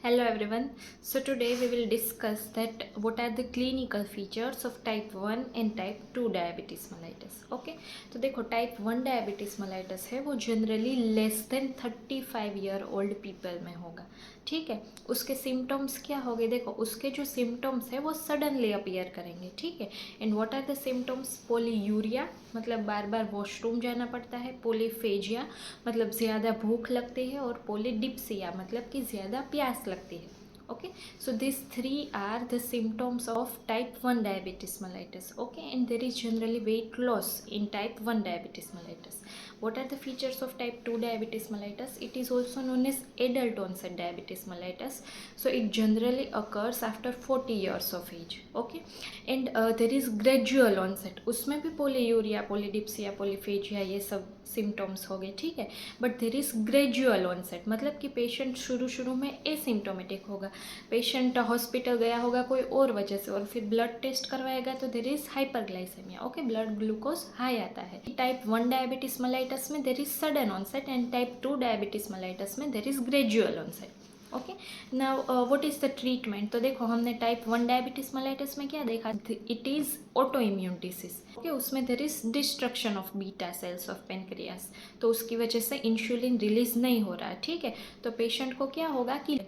Hello everyone. So today we will discuss that what are the clinical features of type 1 and type 2 diabetes mellitus. Okay, तो देखो type 1 diabetes mellitus है वो generally less than 35 year old people में होगा. ठीक है, उसके symptoms क्या होंगे? देखो उसके जो सिम्टम्स है वो सडनली अपीयर करेंगे. ठीक है, and what are the symptoms? Polyuria मतलब बार बार वॉशरूम जाना पड़ता है, पोलीफेजिया मतलब ज़्यादा भूख लगती है, और पोलीडिप्सिया मतलब कि ज़्यादा प्यास लगती है. Okay, so these three are the symptoms of type 1 diabetes mellitus. Okay, and there is generally weight loss in type 1 diabetes mellitus. What are the features of type 2 diabetes mellitus? It is also known as adult onset diabetes mellitus. So it generally occurs after 40 years of age. Okay, and there is gradual onset. उसमें भी polyuria, पोलीडिप्सिया, पोलीफेजिया ये सब symptoms हो गए. ठीक है, but there is gradual onset मतलब कि पेशेंट शुरू में एसिम्टोमेटिक होगा. पेशेंट हॉस्पिटल गया होगा कोई और वजह से और फिर ब्लड टेस्ट करवाएगा तो there is hyperglycemia. Okay, blood glucose high आता है. टाइप 1 डायबिटीज़ mellitus में there is sudden onset and type 2 diabetes mellitus में there is gradual onset. Okay, now what is the treatment? तो देखो हमने टाइप 1 डायबिटीज़ mellitus में क्या देखा? It is auto immune disease. Okay, उसमें there is destruction of beta cells of pancreas, तो उसकी वजह से इंसुलिन रिलीज नहीं हो रहा है. ठीक है, तो पेशेंट को क्या होगा कि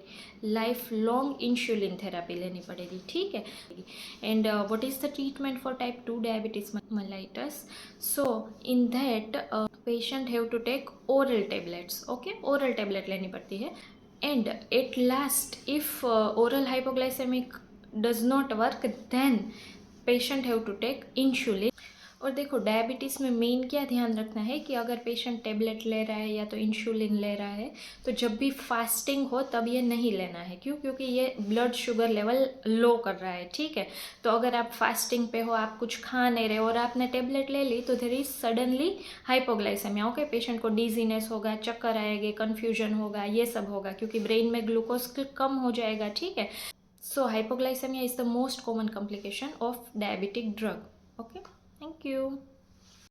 लाइफ लॉन्ग इंसुलिन थेरापी लेनी पड़ेगी. ठीक है, and what is the treatment for type 2 diabetes mellitus? So in that patient have to take oral tablets. Okay, oral tablet लेनी पड़ती है. And at last, if oral hypoglycemic does not work, then patient have to take insulin. और देखो diabetes में main क्या ध्यान रखना है कि अगर पेशेंट टेबलेट ले रहा है या तो इंसुलिन ले रहा है तो जब भी फास्टिंग हो तब ये नहीं लेना है. क्यों? क्योंकि ये ब्लड शुगर लेवल लो कर रहा है. ठीक है, तो अगर आप फास्टिंग पे हो, आप कुछ खा नहीं रहे और आपने टेबलेट ले ली तो there is suddenly hypoglycemia. Okay, patient को डिजीनेस होगा, चक्कर आएंगे, कन्फ्यूजन होगा, ये सब होगा क्योंकि ब्रेन में ग्लूकोज कम हो जाएगा. ठीक है, so hypoglycemia is the most common complication of diabetic drug. Okay, thank you.